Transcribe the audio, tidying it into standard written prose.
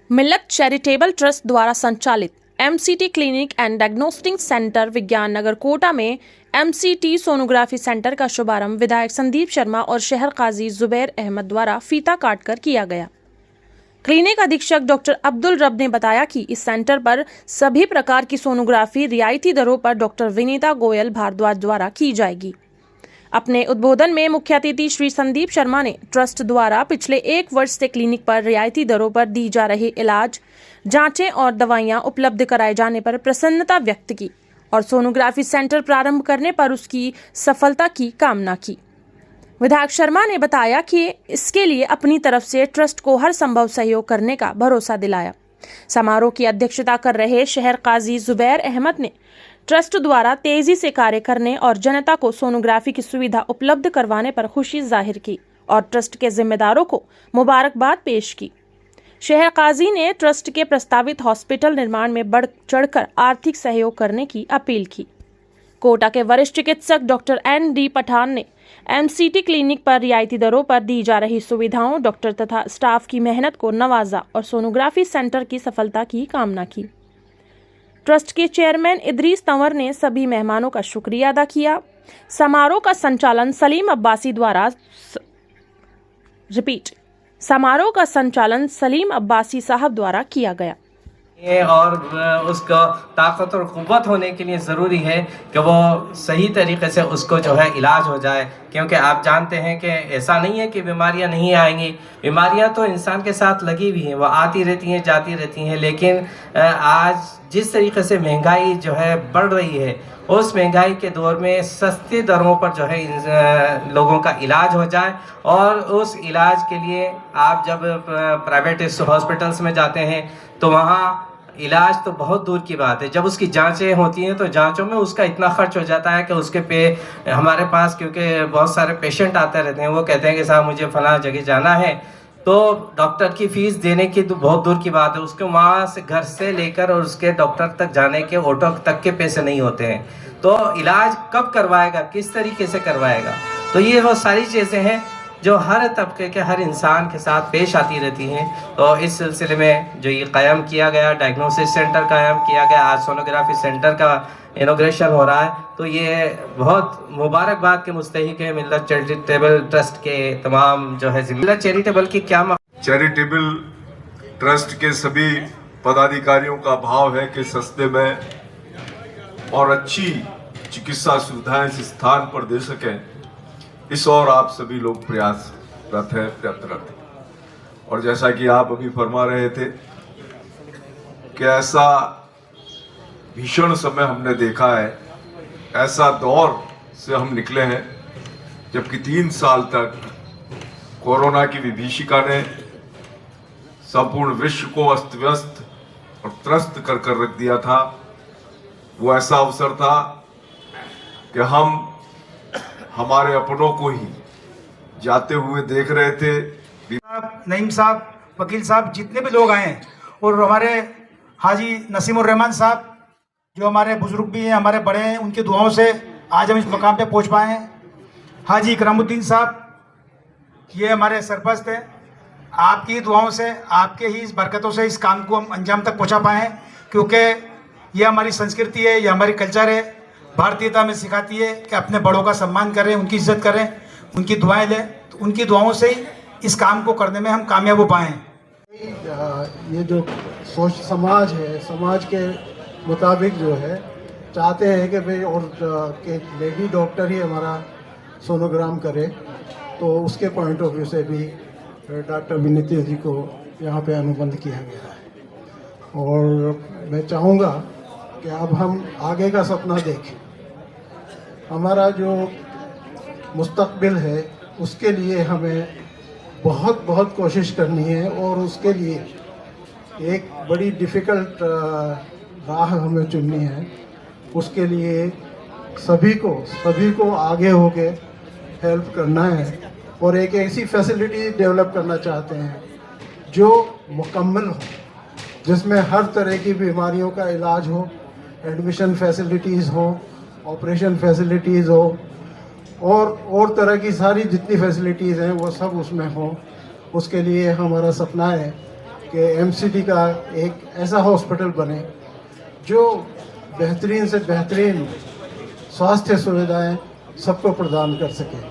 मिल्लत charitable trust द्वारा संचालित MCT clinic and diagnostic centre विज्ञान नगर कोटा में एमसीटी सोनोग्राफी सेंटर का शुभारंभ विधायक संदीप शर्मा और शहर काजी जुबैर अहमद द्वारा फीता काटकर किया गया। क्लिनिक अधीक्षक डॉक्टर अब्दुल रब ने बताया कि इस सेंटर पर सभी प्रकार की सोनोग्राफी रियायती दरों पर डॉक्टर विनीता गोयल भारद्वाज द्वारा की जाएगी। अपने उद्बोधन में मुख्य अतिथि श्री संदीप शर्मा ने ट्रस्ट द्वारा पिछले 1 वर्ष से क्लिनिक पर रियायती दरों पर दी जा रही इलाज, जांचें और दवाइयां उपलब्ध कराए जाने पर प्रसन्नता व्यक्त की और सोनोग्राफी सेंटर प्रारंभ करने पर उसकी सफलता की कामना की। विधायक शर्मा ने बताया कि इसके लिए अपनी तरफ से ट्रस्ट को हर संभव सहयोग करने का भरोसा दिलाया। समारोह की अध्यक्षता कर रहे शहर काजी जुबैर अहमद ने ट्रस्ट द्वारा तेजी से कार्य करने और जनता को सोनोग्राफी की सुविधा उपलब्ध करवाने पर खुशी जाहिर की और ट्रस्ट के जिम्मेदारों को मुबारकबाद पेश की। शहर काजी ने ट्रस्ट के प्रस्तावित हॉस्पिटल निर्माण में बढ़ चढ़कर आर्थिक सहयोग करने की अपील की। कोटा के वरिष्ठ चिकित्सक डॉक्टर एन.डी. पठान ने एमसीटी क्लिनिक पर रियायती दरों पर दी जा रही सुविधाओं, डॉक्टर तथा स्टाफ की मेहनत को नवाजा और सोनोग्राफी सेंटर की सफलता की कामना की। ट्रस्ट के चेयरमैन इदरीस तंवर ने सभी मेहमानों का शुक्रिया अदा किया। समारोह का संचालन सलीम अब्बासी साहब द्वारा किया गया। और उसको ताकत और क़ुव्वत होने के लिए ज़रूरी है कि वो सही तरीके से उसको जो है इलाज हो जाए, क्योंकि आप जानते हैं कि ऐसा नहीं है कि बीमारियां नहीं आएंगी। बीमारियां तो इंसान के साथ लगी हुई हैं, वो आती रहती हैं, जाती रहती हैं, लेकिन आज जिस तरीके से महंगाई जो है बढ़ रही है, उस महंगाई के दौर में सस्ती दरों पर जो है लोगों का इलाज हो जाए। और उस इलाज के लिए आप जब प्राइवेट हॉस्पिटल्स में जाते हैं तो वहाँ इलाज तो बहुत दूर की बात है, जब उसकी जांचें होती हैं तो जांचों में उसका इतना खर्च हो जाता है कि उसके पे हमारे पास, क्योंकि बहुत सारे पेशेंट आते रहते हैं, वो कहते हैं कि साहब मुझे फलां जगह जाना है, तो डॉक्टर की फीस देने की तो बहुत दूर की बात है, उसके वहाँ से घर से लेकर और उसके डॉक्टर तक जाने के ऑटो तक के पैसे नहीं होते हैं। तो इलाज कब करवाएगा, किस तरीके से करवाएगा? तो ये वो सारी चीज़ें हैं जो हर तबके के हर इंसान के साथ पेश आती रहती हैं। तो इस सिलसिले में जो ये कायम किया गया डायग्नोसिस सेंटर कायम किया गया, आज सोनोग्राफी सेंटर का इनॉग्रेशन हो रहा है, तो ये बहुत मुबारकबाद के मुस्तहिक है मिल्लत चैरिटेबल ट्रस्ट के तमाम जो है। मिल्लत चैरिटेबल की क्या चैरिटेबल ट्रस्ट के सभी पदाधिकारियों का भाव है कि सस्ते में और अच्छी चिकित्सा सुविधाएं इस स्थान पर दे सकें, इस और आप सभी लोग प्रयासरत हैं, प्रयत्नरत हैं। और जैसा कि आप अभी फरमा रहे थे कि ऐसा भीषण समय हमने देखा है, ऐसा दौर से हम निकले हैं जबकि 3 साल तक कोरोना की विभीषिका ने संपूर्ण विश्व को अस्त व्यस्त और त्रस्त कर रख दिया था। वो ऐसा अवसर था कि हम हमारे अपनों को ही जाते हुए देख रहे थे। नईम साहब, वकील साहब, जितने भी लोग आए हैं, और हमारे हाजी नसीमुर रहमान साहब जो हमारे बुजुर्ग भी हैं, हमारे बड़े हैं, उनकी दुआओं से आज हम इस मकाम पे पहुंच पाए हैं। हाजी इकरामुद्दीन साहब, ये हमारे सरपरस्त हैं, आपकी दुआओं से, आपके ही इस बरकतों से इस काम को हम अंजाम तक पहुंचा पाए हैं, क्योंकि ये हमारी संस्कृति है, ये हमारी कल्चर है। भारतीयता में सिखाती है कि अपने बड़ों का सम्मान करें, उनकी इज्जत करें, उनकी दुआएं लें। तो उनकी दुआओं से ही इस काम को करने में हम कामयाब हो पाए हैं। ये जो सोच समाज है, समाज के मुताबिक जो है चाहते हैं कि भाई और कि लेडी डॉक्टर ही हमारा सोनोग्राम करे, तो उसके पॉइंट ऑफ व्यू से भी डॉक्टर विनीता जी को यहाँ पे अनुबंध किया गया है। और मैं चाहूँगा कि अब हम आगे का सपना देखें। हमारा जो मुस्तकबिल है उसके लिए हमें बहुत बहुत कोशिश करनी है, और उसके लिए एक बड़ी डिफ़िकल्ट राह हमें चुननी है। उसके लिए सभी को आगे होके हेल्प करना है, और एक ऐसी फैसिलिटी डेवलप करना चाहते हैं जो मुकम्मल हो, जिसमें हर तरह की बीमारियों का इलाज हो, एडमिशन फैसिलिटीज़ हो, ऑपरेशन फैसिलिटीज़ हो, और तरह की सारी जितनी फैसिलिटीज़ हैं वो सब उसमें हो। उसके लिए हमारा सपना है कि एमसीटी का एक ऐसा हॉस्पिटल बने जो बेहतरीन से बेहतरीन स्वास्थ्य सुविधाएं सबको प्रदान कर सके।